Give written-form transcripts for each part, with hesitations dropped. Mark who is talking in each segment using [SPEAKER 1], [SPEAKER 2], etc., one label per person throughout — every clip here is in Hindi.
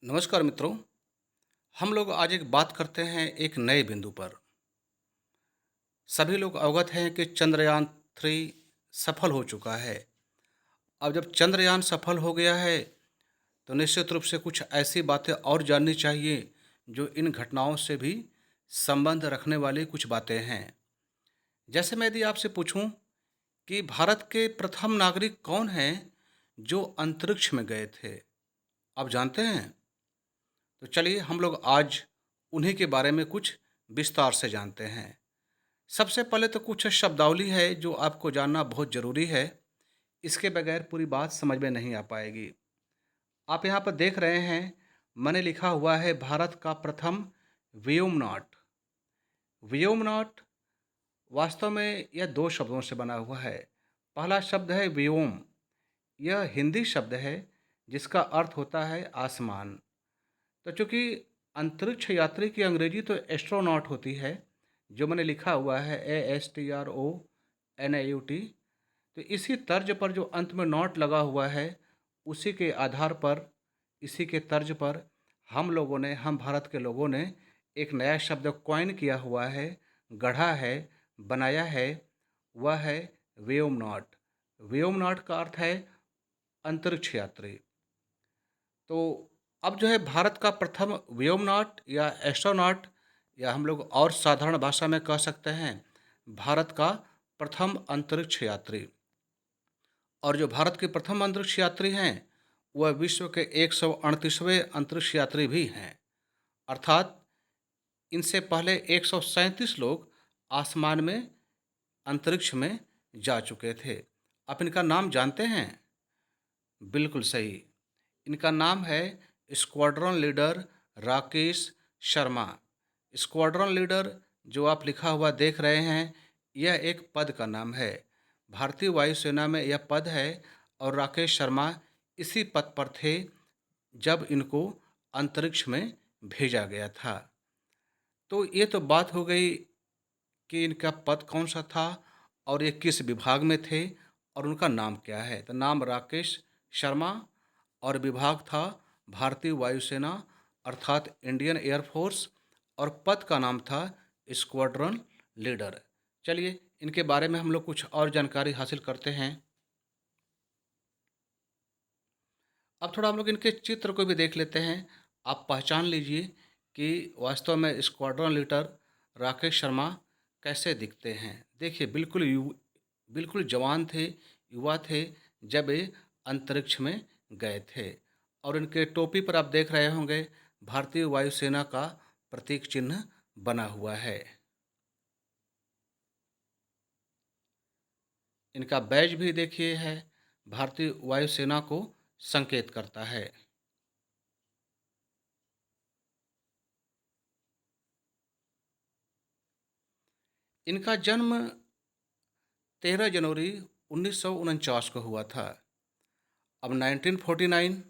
[SPEAKER 1] नमस्कार मित्रों। हम लोग आज एक बात करते हैं एक नए बिंदु पर। सभी लोग अवगत हैं कि चंद्रयान 3 सफल हो चुका है। अब जब चंद्रयान सफल हो गया है तो निश्चित रूप से कुछ ऐसी बातें और जाननी चाहिए जो इन घटनाओं से भी संबंध रखने वाली कुछ बातें हैं। जैसे मैं यदि आपसे पूछूं कि भारत के प्रथम नागरिक कौन हैं जो अंतरिक्ष में गए थे, आप जानते हैं? तो चलिए हम लोग आज उन्हीं के बारे में कुछ विस्तार से जानते हैं। सबसे पहले तो कुछ शब्दावली है जो आपको जानना बहुत ज़रूरी है। इसके बगैर पूरी बात समझ में नहीं आ पाएगी। आप यहाँ पर देख रहे हैं, मैंने लिखा हुआ है भारत का प्रथम व्योमनाट। व्योमनाट वास्तव में यह दो शब्दों से बना हुआ है। पहला शब्द है व्योम। यह हिंदी शब्द है जिसका अर्थ होता है आसमान। तो चूंकि अंतरिक्ष यात्री की अंग्रेजी तो एस्ट्रोनॉट होती है, जो मैंने लिखा हुआ है ASTRONAUT। तो इसी तर्ज पर जो अंत में नॉट लगा हुआ है, उसी के आधार पर, इसी के तर्ज पर हम भारत के लोगों ने एक नया शब्द कॉइन किया हुआ है, गढ़ा है, बनाया है। वह है व्योमनॉट। व्योमनॉट का अर्थ है अंतरिक्ष यात्री। तो अब जो है भारत का प्रथम व्योमनॉट या एस्ट्रोनॉट, या हम लोग और साधारण भाषा में कह सकते हैं भारत का प्रथम अंतरिक्ष यात्री। और जो भारत के प्रथम अंतरिक्ष यात्री हैं वह विश्व के 138वें अंतरिक्ष यात्री भी हैं। अर्थात इनसे पहले 137 लोग आसमान में, अंतरिक्ष में जा चुके थे। आप इनका नाम जानते हैं? बिल्कुल सही। इनका नाम है squadron leader Rakesh Sharma. Squadron leader जो आप लिखा हुआ देख रहे हैं, यह एक पद का नाम है। भारतीय वायुसेना में यह पद है और राकेश शर्मा इसी पद पर थे जब इनको अंतरिक्ष में भेजा गया था। तो ये तो बात हो गई कि इनका पद कौन सा था और ये किस विभाग में थे और उनका नाम क्या है। तो नाम राकेश शर्मा और विभाग था भारतीय वायुसेना अर्थात इंडियन एयरफोर्स, और पद का नाम था स्क्वाड्रन लीडर। चलिए इनके बारे में हम लोग कुछ और जानकारी हासिल करते हैं। अब थोड़ा हम लोग इनके चित्र को भी देख लेते हैं। आप पहचान लीजिए कि वास्तव में स्क्वाड्रन लीडर राकेश शर्मा कैसे दिखते हैं। देखिए बिल्कुल जवान थे, युवा थे जब ये अंतरिक्ष में गए थे। और इनके टोपी पर आप देख रहे होंगे भारतीय वायुसेना का प्रतीक चिन्ह बना हुआ है। इनका बैज भी देखिए है, भारतीय वायुसेना को संकेत करता है। इनका जन्म 13 जनवरी 1949 को हुआ था। अब 1949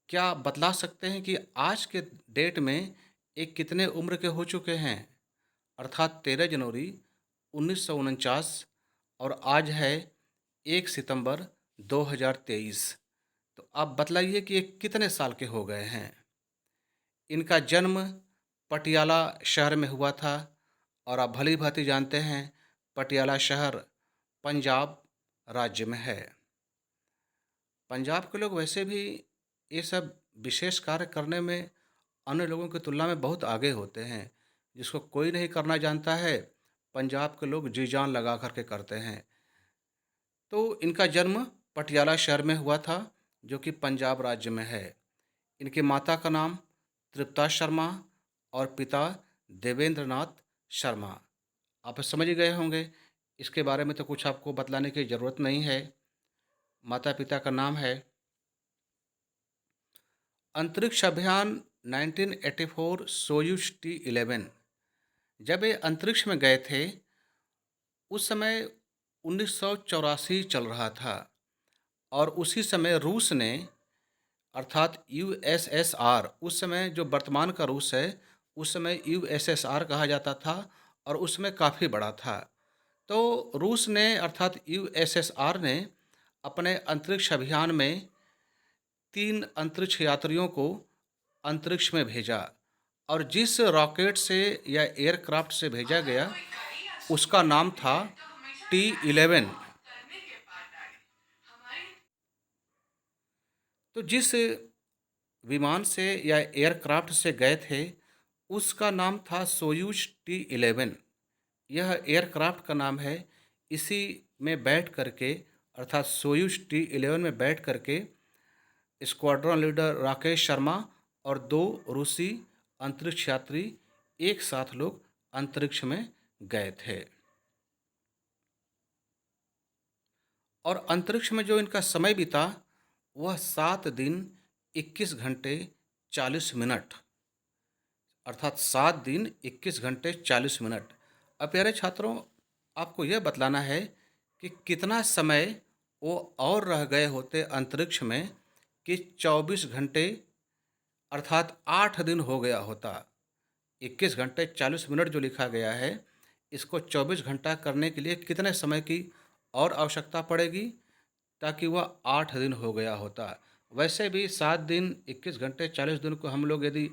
[SPEAKER 1] क्या आप बतला सकते हैं कि आज के डेट में एक कितने उम्र के हो चुके हैं? अर्थात 13 जनवरी 1949 और आज है 1 सितंबर 2023। तो आप बतलाइए कि ये कितने साल के हो गए हैं। इनका जन्म पटियाला शहर में हुआ था और आप भली भांति जानते हैं पटियाला शहर पंजाब राज्य में है। पंजाब के लोग वैसे भी ये सब विशेष कार्य करने में अन्य लोगों की तुलना में बहुत आगे होते हैं। जिसको कोई नहीं करना जानता है, पंजाब के लोग जी जान लगा कर के करते हैं। तो इनका जन्म पटियाला शहर में हुआ था जो कि पंजाब राज्य में है। इनकी माता का नाम तृप्ता शर्मा और पिता देवेंद्र नाथ शर्मा। आप समझ ही गए होंगे, इसके बारे में तो कुछ आपको बतलाने की ज़रूरत नहीं है। माता पिता का नाम है। अंतरिक्ष अभियान 1984 सोयूज T11 जब ये अंतरिक्ष में गए थे उस समय 1984 चल रहा था। और उसी समय रूस ने, अर्थात USSR, उस समय जो वर्तमान का रूस है उस समय USSR कहा जाता था और उसमें काफ़ी बड़ा था। तो रूस ने अर्थात USSR ने अपने अंतरिक्ष अभियान में 3 अंतरिक्ष यात्रियों को अंतरिक्ष में भेजा और जिस रॉकेट से या एयरक्राफ्ट से भेजा गया उसका नाम था T-11। तो जिस विमान से या एयरक्राफ्ट से गए थे उसका नाम था सोयूज T-11। यह एयरक्राफ्ट का नाम है। इसी में बैठ करके अर्थात सोयूज T-11 में बैठ करके स्क्वाड्रन लीडर राकेश शर्मा और 2 रूसी अंतरिक्ष यात्री एक साथ लोग अंतरिक्ष में गए थे। और अंतरिक्ष में जो इनका समय बीता वह 7 दिन 21 घंटे 40 मिनट, अर्थात 7 दिन 21 घंटे 40 मिनट। अब प्यारे छात्रों, आपको यह बतलाना है कि कितना समय वो और रह गए होते अंतरिक्ष में कि 24 घंटे अर्थात 8 दिन हो गया होता। 21 घंटे 40 मिनट जो लिखा गया है इसको 24 घंटा करने के लिए कितने समय की और आवश्यकता पड़ेगी ताकि वह 8 दिन हो गया होता। वैसे भी 7 दिन 21 घंटे 40 दिन को हम लोग यदि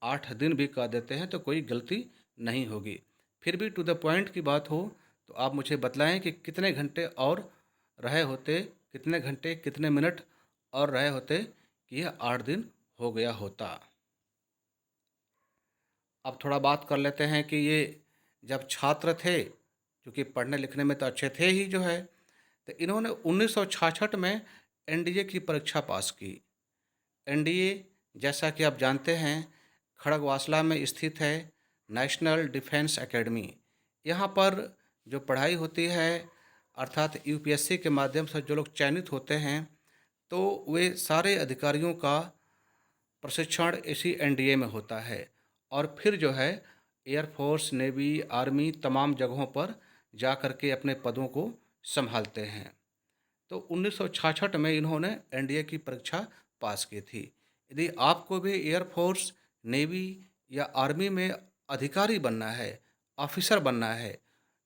[SPEAKER 1] 8 दिन भी कह देते हैं तो कोई गलती नहीं होगी। फिर भी टू द पॉइंट की बात हो तो आप मुझे बतलाएं कि कितने घंटे और रहे होते, कितने घंटे कितने मिनट और रहे होते कि यह 8 दिन हो गया होता। अब थोड़ा बात कर लेते हैं कि ये जब छात्र थे, क्योंकि पढ़ने लिखने में तो अच्छे थे ही जो है, तो इन्होंने 1966 में एनडीए की परीक्षा पास की। एनडीए जैसा कि आप जानते हैं खड़गवासला में स्थित है, नेशनल डिफेंस एकेडमी। यहाँ पर जो पढ़ाई होती है अर्थात यूपीएससी के माध्यम से जो लोग चयनित होते हैं तो वे सारे अधिकारियों का प्रशिक्षण इसी एनडीए में होता है और फिर जो है एयरफोर्स, नेवी, आर्मी तमाम जगहों पर जा कर के अपने पदों को संभालते हैं। तो 1966 में इन्होंने एनडीए की परीक्षा पास की थी। यदि आपको भी एयरफोर्स, नेवी या आर्मी में अधिकारी बनना है, ऑफिसर बनना है,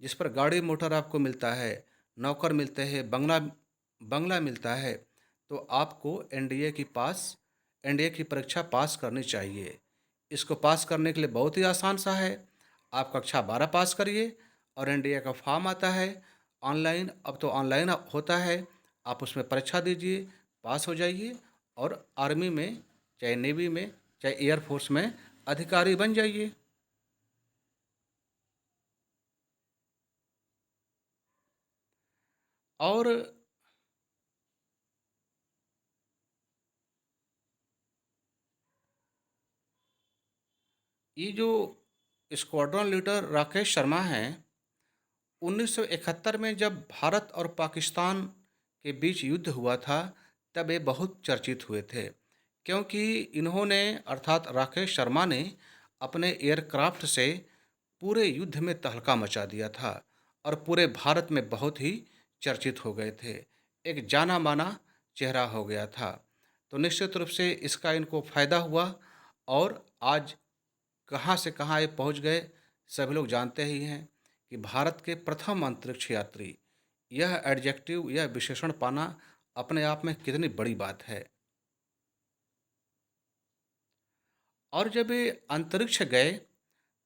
[SPEAKER 1] जिस पर गाड़ी मोटर आपको मिलता है, नौकर मिलते हैं, बंगला बंगला मिलता है, तो आपको एनडीए की परीक्षा पास करनी चाहिए। इसको पास करने के लिए बहुत ही आसान सा है। आप कक्षा 12 पास करिए और एनडीए का फॉर्म आता है ऑनलाइन, अब तो ऑनलाइन होता है, आप उसमें परीक्षा दीजिए, पास हो जाइए और आर्मी में, चाहे नेवी में, चाहे एयरफोर्स में अधिकारी बन जाइए। और ये जो स्क्वाड्रन लीडर राकेश शर्मा हैं, 1971 में जब भारत और पाकिस्तान के बीच युद्ध हुआ था तब ये बहुत चर्चित हुए थे, क्योंकि इन्होंने अर्थात राकेश शर्मा ने अपने एयरक्राफ्ट से पूरे युद्ध में तहलका मचा दिया था और पूरे भारत में बहुत ही चर्चित हो गए थे। एक जाना माना चेहरा हो गया था। तो निश्चित रूप से इसका इनको फायदा हुआ और आज कहाँ से कहाँ ये पहुँच गए सभी लोग जानते ही हैं कि भारत के प्रथम अंतरिक्ष यात्री। यह एडजेक्टिव, यह विशेषण पाना अपने आप में कितनी बड़ी बात है। और जब ये अंतरिक्ष गए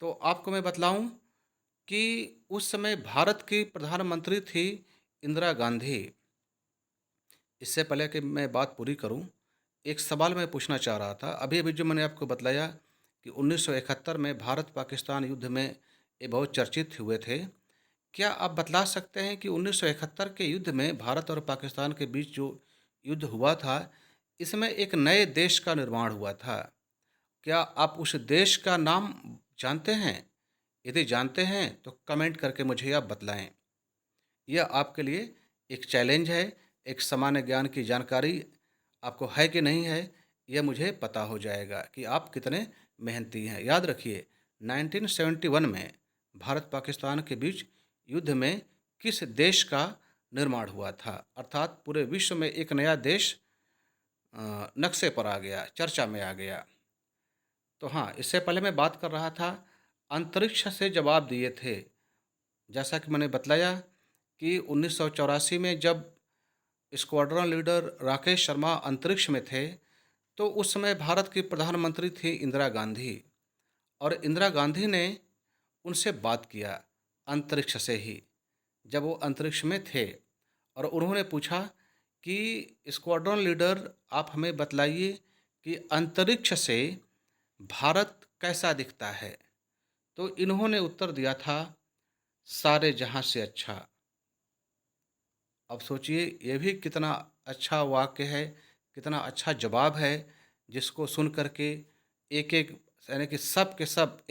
[SPEAKER 1] तो आपको मैं बतलाऊं कि उस समय भारत की प्रधानमंत्री थी इंदिरा गांधी। इससे पहले कि मैं बात पूरी करूं, एक सवाल मैं पूछना चाह रहा था। अभी अभी जो मैंने आपको बतलाया कि 1971 में भारत पाकिस्तान युद्ध में ये बहुत चर्चित हुए थे। क्या आप बतला सकते हैं कि 1971 के युद्ध में भारत और पाकिस्तान के बीच जो युद्ध हुआ था इसमें एक नए देश का निर्माण हुआ था। क्या आप उस देश का नाम जानते हैं? यदि जानते हैं तो कमेंट करके मुझे आप बतलाएं। यह आपके लिए एक चैलेंज है, एक सामान्य ज्ञान की जानकारी आपको है कि नहीं है, यह मुझे पता हो जाएगा कि आप कितने मेहनती हैं। याद रखिए 1971 में भारत पाकिस्तान के बीच युद्ध में किस देश का निर्माण हुआ था, अर्थात पूरे विश्व में एक नया देश नक्शे पर आ गया, चर्चा में आ गया। तो हाँ, इससे पहले मैं बात कर रहा था अंतरिक्ष से जवाब दिए थे। जैसा कि मैंने बतलाया कि 1984 में जब स्क्वाड्रन लीडर राकेश शर्मा अंतरिक्ष में थे तो उस समय भारत की प्रधानमंत्री थी इंदिरा गांधी, और इंदिरा गांधी ने उनसे बात किया अंतरिक्ष से ही, जब वो अंतरिक्ष में थे, और उन्होंने पूछा कि स्क्वाड्रन लीडर, आप हमें बतलाइए कि अंतरिक्ष से भारत कैसा दिखता है। तो इन्होंने उत्तर दिया था, सारे जहां से अच्छा। अब सोचिए ये भी कितना अच्छा वाक्य है, कितना अच्छा जवाब है, जिसको सुन कर के एक-एक, यानी कि सब के सब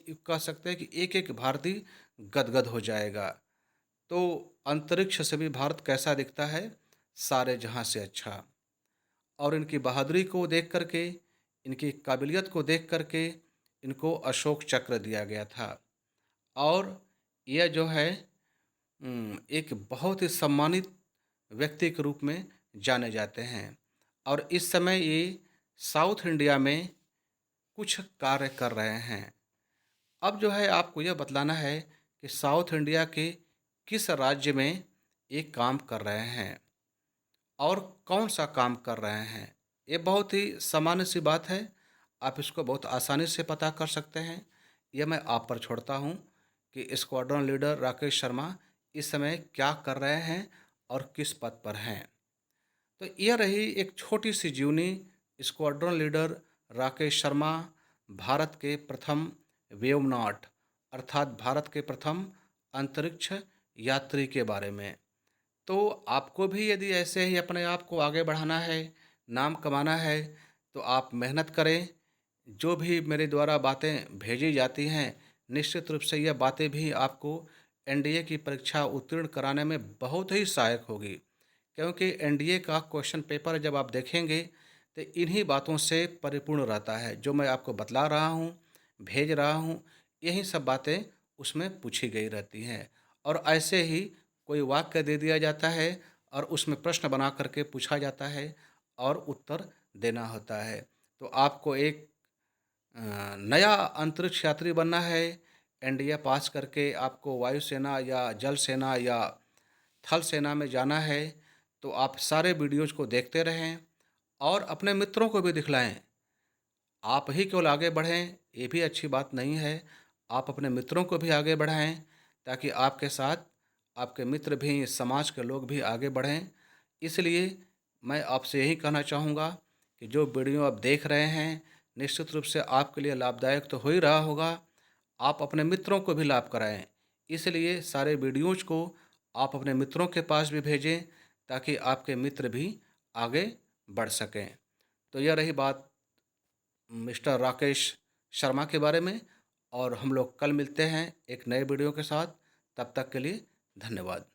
[SPEAKER 1] कह सकते हैं कि एक-एक भारतीय गदगद हो जाएगा। तो अंतरिक्ष से भी भारत कैसा दिखता है, सारे जहां से अच्छा। और इनकी बहादुरी को देख कर के, इनकी काबिलियत को देख कर के इनको अशोक चक्र दिया गया था। और यह जो है एक बहुत ही सम्मानित व्यक्ति के रूप में जाने जाते हैं। और इस समय ये साउथ इंडिया में कुछ कार्य कर रहे हैं। अब जो है आपको यह बतलाना है कि साउथ इंडिया के किस राज्य में ये काम कर रहे हैं और कौन-सा काम कर रहे हैं। ये बहुत ही सामान्य सी बात है, आप इसको बहुत आसानी से पता कर सकते हैं। यह मैं आप पर छोड़ता हूँ कि स्क्वाड्रन लीडर राकेश शर्मा इस समय क्या कर रहे हैं और किस पद पर हैं। तो यह रही एक छोटी-सी जीवनी स्क्वाड्रन लीडर राकेश शर्मा, भारत के प्रथम व्योमनॉट, अर्थात भारत के प्रथम अंतरिक्ष यात्री के बारे में। तो आपको भी यदि ऐसे ही अपने आप को आगे बढ़ाना है, नाम कमाना है, तो आप मेहनत करें। जो भी मेरे द्वारा बातें भेजी जाती हैं, निश्चित रूप से यह बातें भी आपको एनडीए की परीक्षा उत्तीर्ण कराने में बहुत ही सहायक होगी। क्योंकि एनडीए का क्वेश्चन पेपर जब आप देखेंगे, तो इन्हीं बातों से परिपूर्ण रहता है। जो मैं आपको बतला रहा हूँ, भेज रहा हूँ, यही सब बातें उसमें पूछी गई रहती हैं। और ऐसे ही कोई वाक्य दे दिया जाता है और उसमें प्रश्न बना करके पूछा जाता है और उत्तर देना होता है। तो आपको एक नया अंतरिक्ष यात्री बनना है, एनडीए पास करके आपको वायुसेना या जल सेना या थल सेना में जाना है, तो आप सारे वीडियोज़ को देखते रहें और अपने मित्रों को भी दिखलाएँ। आप ही केवल आगे बढ़ें, ये भी अच्छी बात नहीं है। आप अपने मित्रों को भी आगे बढ़ाएँ, ताकि आपके साथ आपके मित्र भी, समाज के लोग भी आगे बढ़ें। इसलिए मैं आपसे यही कहना चाहूँगा कि जो वीडियो आप देख रहे हैं, निश्चित रूप से आपके लिए लाभदायक तो हो ही रहा होगा। आप अपने मित्रों को भी लाभ कराएँ। इसलिए सारे वीडियोज़ को आप अपने मित्रों के पास भी भेजें, ताकि आपके मित्र भी आगे बढ़ सकें। तो यह रही बात मिस्टर राकेश शर्मा के बारे में, और हम लोग कल मिलते हैं एक नए वीडियो के साथ। तब तक के लिए धन्यवाद।